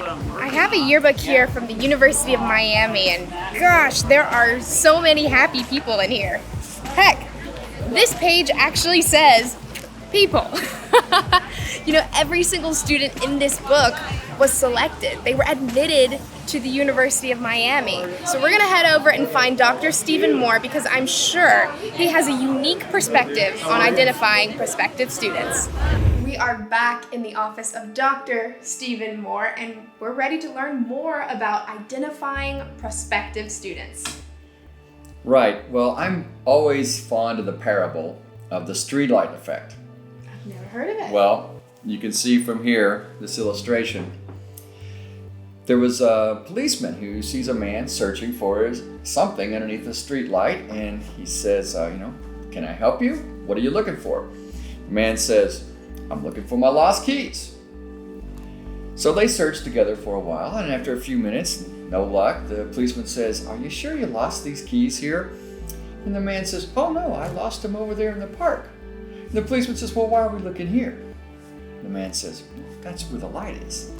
I have a yearbook here from the University of Miami, and gosh, there are so many happy people in here. Heck, this page actually says people. Every single student in this book was selected. They were admitted to the University of Miami. So we're gonna head over and find Dr. Stephen Moore because I'm sure he has a unique perspective on identifying prospective students. We are back in the office of Dr. Stephen Moore, and we're ready to learn more about identifying prospective students. Right. Well, I'm always fond of the parable of the streetlight effect. I've never heard of it. Well, you can see from here, this illustration. There was a policeman who sees a man searching for something underneath the streetlight, and he says, can I help you? What are you looking for? The man says, I'm looking for my lost keys. So they search together for a while, and after a few minutes, no luck, the policeman says, are you sure you lost these keys here? And the man says, oh no, I lost them over there in the park. And the policeman says, well, why are we looking here? The man says, that's where the light is.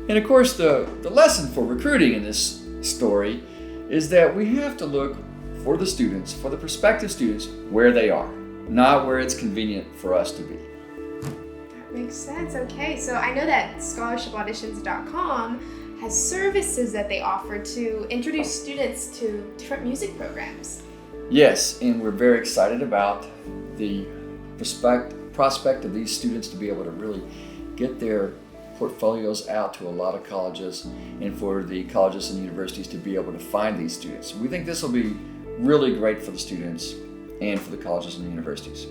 And of course, the lesson for recruiting in this story is that we have to look for the students, for the prospective students, where they are, not where it's convenient for us to be. That makes sense. Okay, so I know that scholarshipauditions.com has services that they offer to introduce students to different music programs. Yes, and we're very excited about the prospect of these students to be able to really get their portfolios out to a lot of colleges, and for the colleges and universities to be able to find these students. We think this will be really great for the students and for the colleges and universities.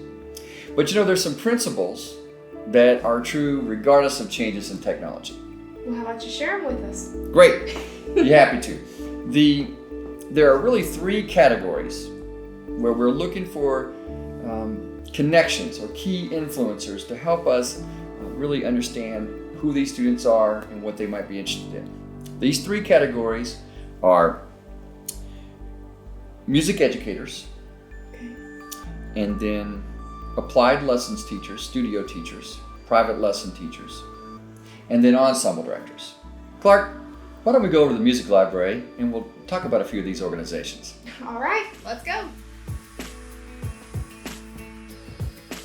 But there's some principles that are true regardless of changes in technology. Well, how about you share them with us? Great, be happy to. There are really three categories where we're looking for connections or key influencers to help us really understand who these students are and what they might be interested in. These three categories are music educators, and then applied lessons teachers, studio teachers, private lesson teachers, and then ensemble directors. Clark, why don't we go over to the music library and we'll talk about a few of these organizations. All right, let's go.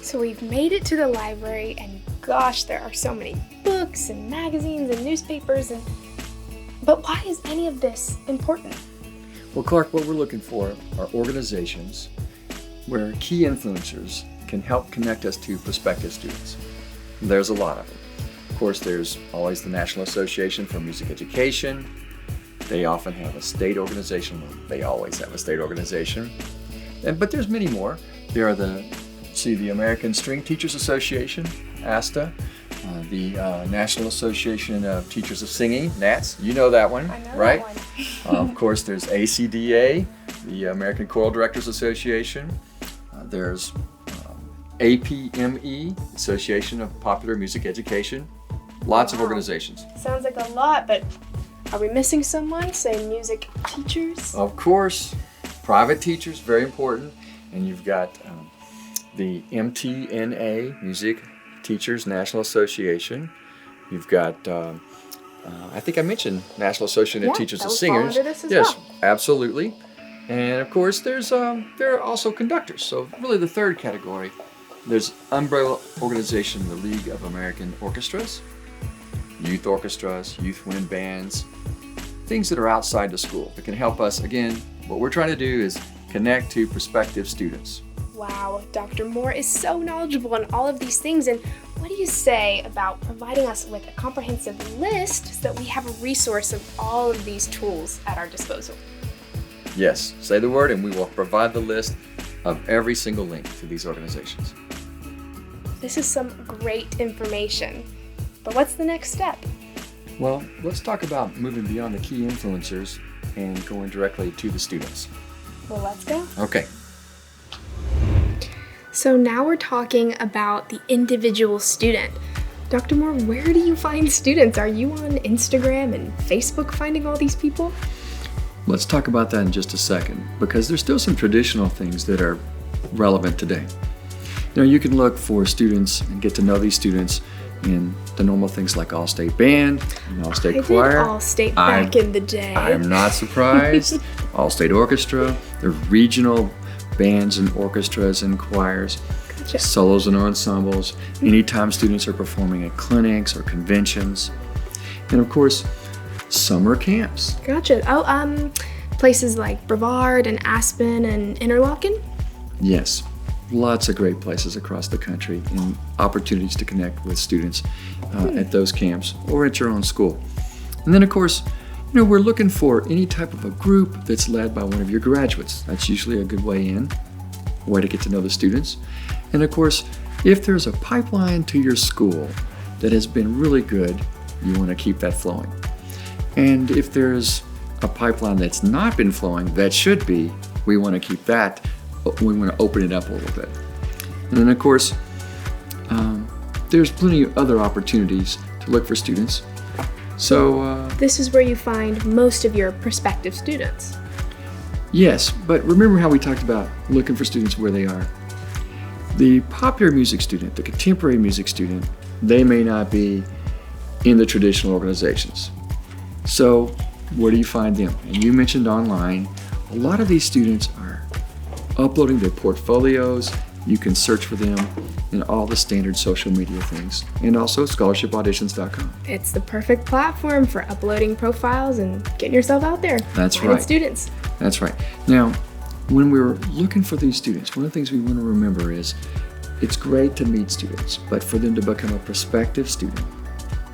So we've made it to the library, and gosh, there are so many books and magazines and newspapers, but why is any of this important? Well, Clark, what we're looking for are organizations where key influencers can help connect us to prospective students. There's a lot of them. Of course, there's always the National Association for Music Education. They often have a state organization. They always have a state organization. But there's many more. There are the American String Teachers Association, ASTA, the National Association of Teachers of Singing, NATS. You know that one, I know right? That one. Of course, there's ACDA, the American Choral Directors Association. There's APME, Association of Popular Music Education. Lots of organizations. Sounds like a lot, but are we missing someone? Say music teachers? Of course, private teachers, very important. And you've got the MTNA, Music Teachers National Association. You've got, I think I mentioned National Association of Teachers of Singers. This as yes, well. Absolutely. And of course, there are also conductors. So really, the third category, there's umbrella organization, the League of American Orchestras, youth orchestras, youth wind bands, things that are outside the school that can help us. Again, what we're trying to do is connect to prospective students. Wow, Dr. Moore is so knowledgeable on all of these things. And what do you say about providing us with a comprehensive list so that we have a resource of all of these tools at our disposal? Yes, say the word and we will provide the list of every single link to these organizations. This is some great information. But what's the next step? Well, let's talk about moving beyond the key influencers and going directly to the students. Well, let's go. Okay. So now we're talking about the individual student. Dr. Moore, where do you find students? Are you on Instagram and Facebook finding all these people? Let's talk about that in just a second, because there's still some traditional things that are relevant today. You can look for students and get to know these students in the normal things like all-state band and all-state I choir. did all-state back in the day. I'm not surprised. All-state orchestra, the regional bands and orchestras and choirs, Gotcha. solos and ensembles, anytime students are performing at clinics or conventions, and of course, summer camps. Gotcha. Oh, places like Brevard and Aspen and Interlochen? Yes, lots of great places across the country and opportunities to connect with students at those camps or at your own school. And then of course, we're looking for any type of a group that's led by one of your graduates. That's usually a good way in, a way to get to know the students. And of course, if there's a pipeline to your school that has been really good, you want to keep that flowing. And if there's a pipeline that's not been flowing, that should be, we want to keep that, we want to open it up a little bit. And then of course, there's plenty of other opportunities to look for students. So This is where you find most of your prospective students. yes, but remember how we talked about looking for students where they are. The popular music student, the contemporary music student, they may not be in the traditional organizations. So where do you find them? And you mentioned online. A lot of these students are uploading their portfolios. You can search for them in all the standard social media things, and also scholarshipauditions.com. It's the perfect platform for uploading profiles and getting yourself out there. That's finding right. Students. That's right. Now, when we're looking for these students, one of the things we want to remember is it's great to meet students, but for them to become a prospective student,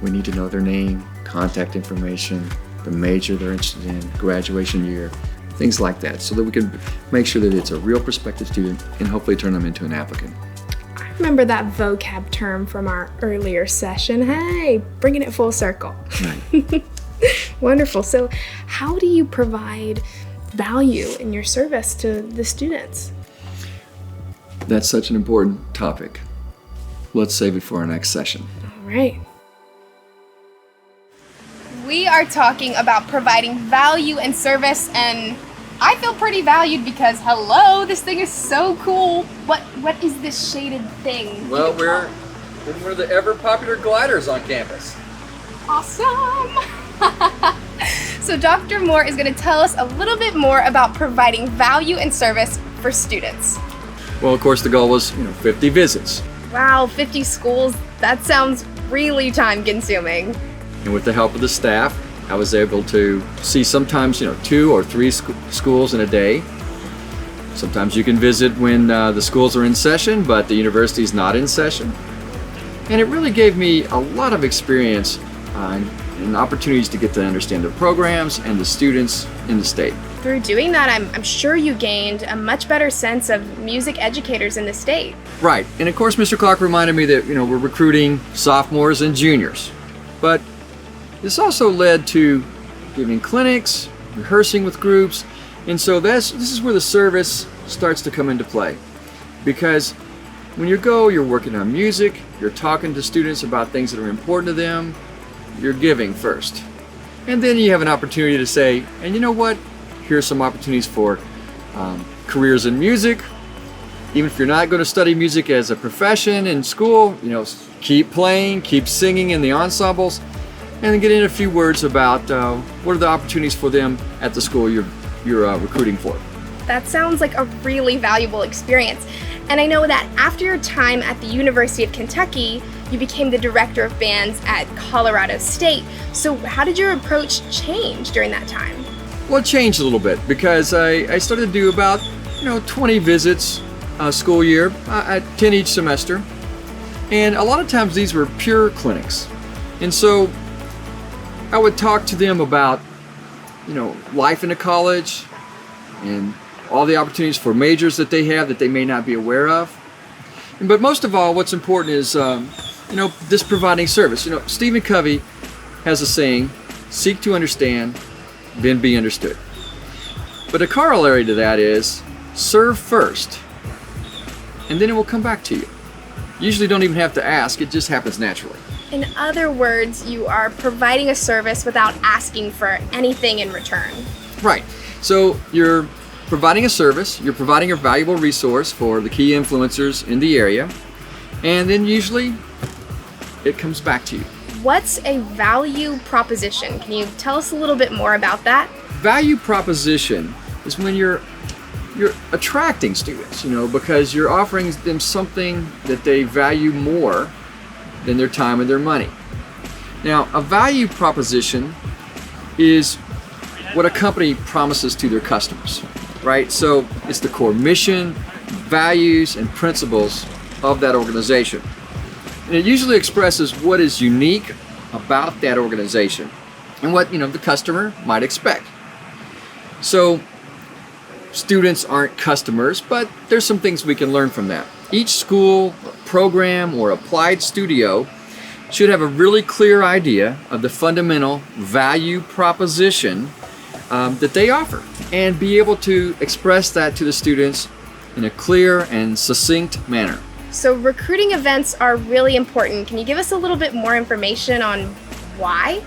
we need to know their name, contact information, the major they're interested in, graduation year, things like that, so that we can make sure that it's a real prospective student and hopefully turn them into an applicant. I remember that vocab term from our earlier session. Hey, bringing it full circle. Right. Wonderful. So how do you provide value in your service to the students? That's such an important topic. Let's save it for our next session. All right. We are talking about providing value and service, and I feel pretty valued because, hello, this thing is so cool. What is this shaded thing? Well, we're one of the ever popular gliders on campus. Awesome! So Dr. Moore is going to tell us a little bit more about providing value and service for students. Well, of course, the goal was 50 visits. Wow, 50 schools, that sounds really time consuming. And with the help of the staff, I was able to see sometimes 2 or 3 schools in a day. Sometimes you can visit when the schools are in session, but the university is not in session. And it really gave me a lot of experience and opportunities to get to understand the programs and the students in the state. Through doing that, I'm sure you gained a much better sense of music educators in the state. Right, and of course Mr. Clark reminded me that we're recruiting sophomores and juniors. But this also led to giving clinics, rehearsing with groups, and so this is where the service starts to come into play. Because when you're working on music, you're talking to students about things that are important to them, you're giving first. And then you have an opportunity to say, and you know what, here's some opportunities for careers in music. Even if you're not going to study music as a profession in school, keep playing, keep singing in the ensembles, and then get in a few words about what are the opportunities for them at the school you're recruiting for. That sounds like a really valuable experience. And I know that after your time at the University of Kentucky, you became the director of bands at Colorado State. So how did your approach change during that time? Well, it changed a little bit because I started to do about 20 visits a school year, 10 each semester. And a lot of times these were pure clinics. And so I would talk to them about, life in a college and all the opportunities for majors that they have that they may not be aware of. But most of all, what's important is, this providing service. Stephen Covey has a saying, seek to understand, then be understood. But a corollary to that is, serve first, and then it will come back to you. Usually don't even have to ask, it just happens naturally. In other words, you are providing a service without asking for anything in return. Right. So you're providing a service, you're providing a valuable resource for the key influencers in the area, and then usually it comes back to you. What's a value proposition? Can you tell us a little bit more about that? Value proposition is when you're attracting students, because you're offering them something that they value more than their time and their money. Now, a value proposition is what a company promises to their customers, right? So it's the core mission, values, and principles of that organization. And it usually expresses what is unique about that organization and what, the customer might expect. So students aren't customers, but there's some things we can learn from that. Each school, program, or applied studio should have a really clear idea of the fundamental value proposition that they offer and be able to express that to the students in a clear and succinct manner. So recruiting events are really important. Can you give us a little bit more information on why?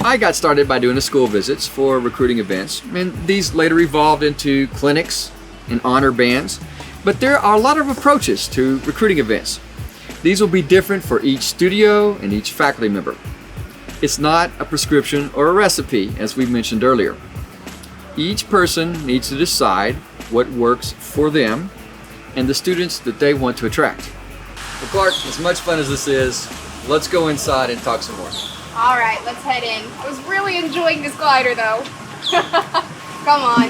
I got started by doing the school visits for recruiting events, and these later evolved into clinics and honor bands. But there are a lot of approaches to recruiting events. These will be different for each studio and each faculty member. It's not a prescription or a recipe, as we mentioned earlier. Each person needs to decide what works for them and the students that they want to attract. Well, Clark, as much fun as this is, let's go inside and talk some more. All right, let's head in. I was really enjoying this glider though. Come on.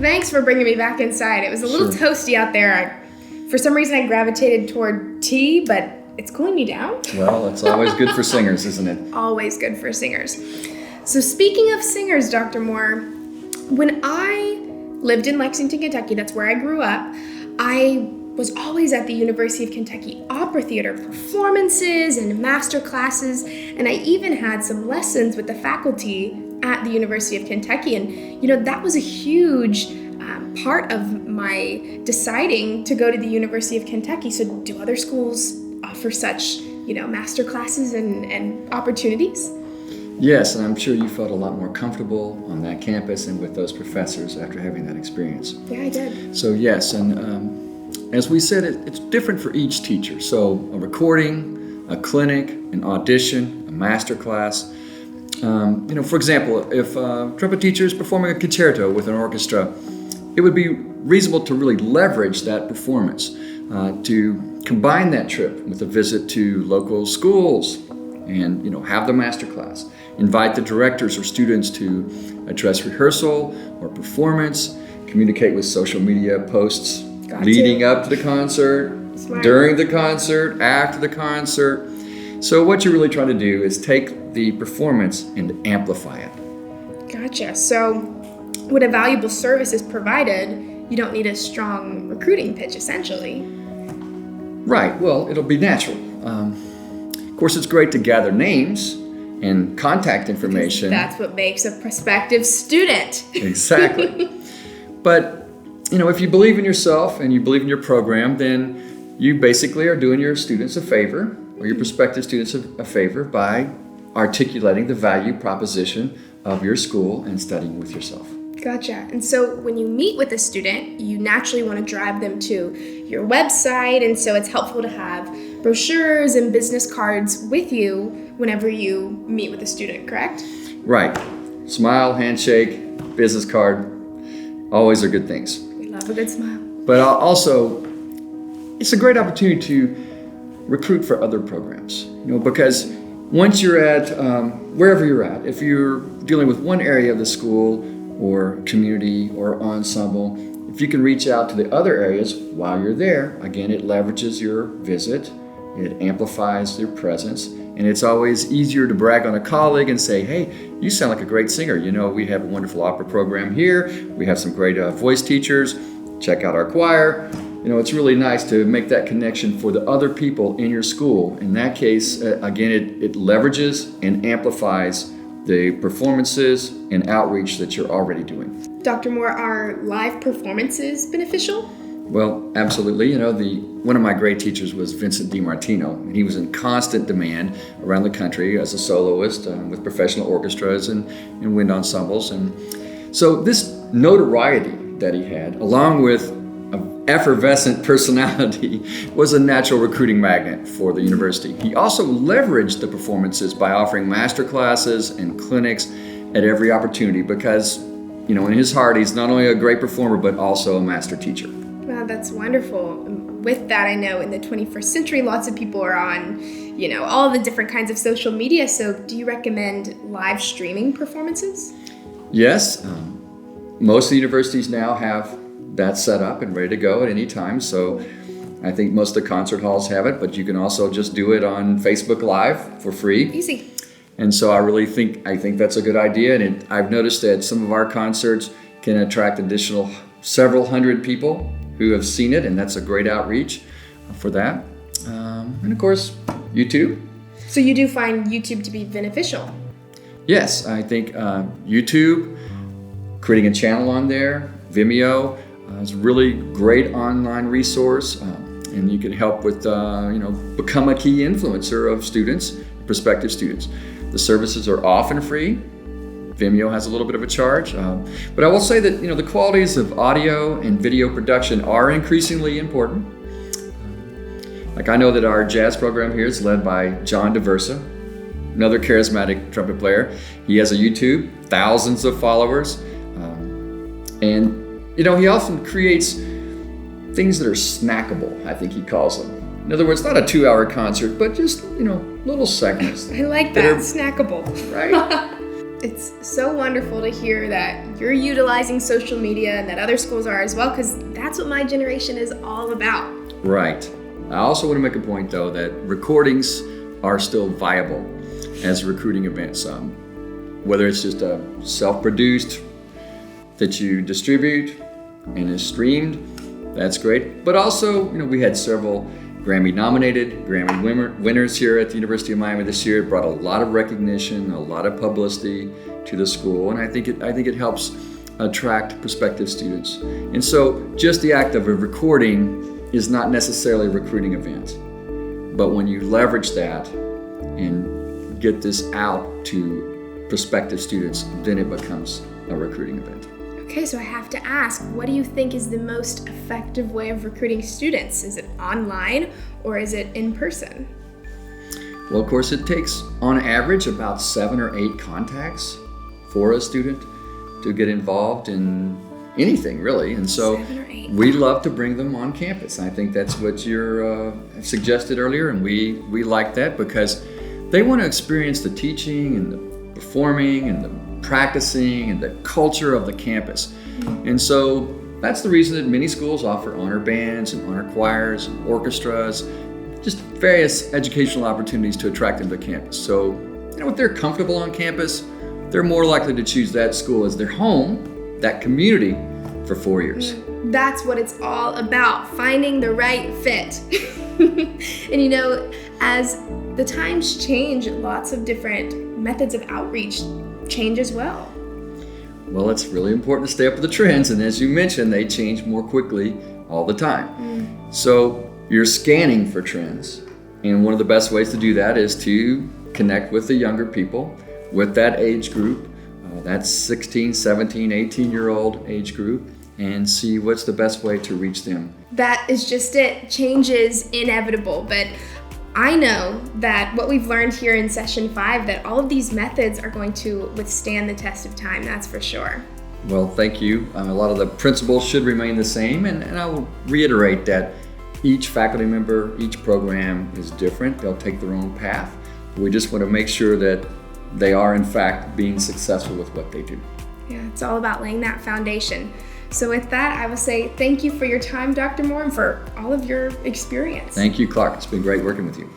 Thanks for bringing me back inside. It was a little toasty out there. For some reason, I gravitated toward tea, but it's cooling me down. Well, it's always good for singers, isn't it? Always good for singers. So speaking of singers, Dr. Moore, when I lived in Lexington, Kentucky, that's where I grew up, I was always at the University of Kentucky Opera Theater performances and master classes, and I even had some lessons with the faculty at the University of Kentucky. And that was a huge part of my deciding to go to the University of Kentucky. So do other schools offer such, master classes and opportunities? Yes, and I'm sure you felt a lot more comfortable on that campus and with those professors after having that experience. Yeah, I did. So yes, and as we said, it's different for each teacher. So a recording, a clinic, an audition, a master class. For example, if a trumpet teacher is performing a concerto with an orchestra, it would be reasonable to really leverage that performance, to combine that trip with a visit to local schools and, have the master class. Invite the directors or students to a dress rehearsal or performance, communicate with social media posts leading up to the concert, Smart. during the concert, after the concert. So what you're really trying to do is take the performance and amplify it. Gotcha. So when a valuable service is provided, you don't need a strong recruiting pitch, essentially. Right. Well, it'll be natural. Of course, it's great to gather names and contact information. That's what makes a prospective student. Exactly. But, if you believe in yourself and you believe in your program, then you basically are doing your students a favor, or your prospective students a favor, by articulating the value proposition of your school and studying with yourself. Gotcha. And so when you meet with a student, you naturally want to drive them to your website, and so it's helpful to have brochures and business cards with you whenever you meet with a student, correct? Right. Smile, handshake, business card, always are good things. We love a good smile. But also, it's a great opportunity to recruit for other programs, because once you're at wherever you're at, if you're dealing with one area of the school or community or ensemble, if you can reach out to the other areas while you're there, again, it leverages your visit, it amplifies your presence, and it's always easier to brag on a colleague and say, hey, you sound like a great singer. We have a wonderful opera program here. We have some great voice teachers. Check out our choir. It's really nice to make that connection for the other people in your school. In that case, again, it leverages and amplifies the performances and outreach that you're already doing. Dr. Moore, are live performances beneficial? Well, absolutely. One of my great teachers was Vincent DiMartino, and he was in constant demand around the country as a soloist with professional orchestras and wind ensembles. And so this notoriety that he had, along with a effervescent personality was a natural recruiting magnet for the university. He also leveraged the performances by offering master classes and clinics at every opportunity because, in his heart, he's not only a great performer, but also a master teacher. Wow, that's wonderful. With that, I know in the 21st century, lots of people are on, all the different kinds of social media. So do you recommend live streaming performances? Yes. Most of the universities now have that set up and ready to go at any time. So I think most of the concert halls have it, but you can also just do it on Facebook Live for free. Easy. And so I think that's a good idea. And I've noticed that some of our concerts can attract additional several hundred people who have seen it, and that's a great outreach for that. And of course, YouTube. So you do find YouTube to be beneficial? Yes, I think YouTube, creating a channel on there, Vimeo is a really great online resource, and you can help with, become a key influencer of students, prospective students. The services are often free. Vimeo has a little bit of a charge, but I will say that the qualities of audio and video production are increasingly important. Like I know that our jazz program here is led by John DeVersa, another charismatic trumpet player. He has a YouTube, thousands of followers, and he often creates things that are snackable, I think he calls them. In other words, not a 2-hour concert, but just little segments. I like that, snackable. Right. It's so wonderful to hear that you're utilizing social media and that other schools are as well, because that's what my generation is all about. Right. I also want to make a point, though, that recordings are still viable as recruiting events. Whether it's just a self-produced that you distribute and is streamed, that's great. But also, we had several Grammy-nominated, Grammy winners here at the University of Miami this year. It brought a lot of recognition, a lot of publicity to the school, and I think it helps attract prospective students. And so, just the act of a recording is not necessarily a recruiting event, but when you leverage that and get this out to prospective students, then it becomes a recruiting event. Okay, so I have to ask, what do you think is the most effective way of recruiting students? Is it online or is it in person? Well, of course, it takes, on average, about 7 or 8 contacts for a student to get involved in anything, really. And so 7 or 8. we love to bring them on campus. I think that's what you suggested earlier, and we like that because they want to experience the teaching and the performing and the practicing and the culture of the campus. And so that's the reason that many schools offer honor bands and honor choirs and orchestras, just various educational opportunities to attract them to campus. So, if they're comfortable on campus, they're more likely to choose that school as their home, that community, for 4 years. That's what it's all about, finding the right fit. And as the times change, lots of different methods of outreach change as well. Well, it's really important to stay up with the trends, and as you mentioned, they change more quickly all the time. So you're scanning for trends, and one of the best ways to do that is to connect with the younger people, with that age group, that 16, 17, 18-year-old age group, and see what's the best way to reach them. That is just it. Change is inevitable, but I know that what we've learned here in session 5, that all of these methods are going to withstand the test of time, that's for sure. Well, thank you. A lot of the principles should remain the same, and I will reiterate that each faculty member, each program is different. They'll take their own path. We just want to make sure that they are, in fact, being successful with what they do. Yeah, it's all about laying that foundation. So with that, I will say thank you for your time, Dr. Moore, and for all of your experience. Thank you, Clark. It's been great working with you.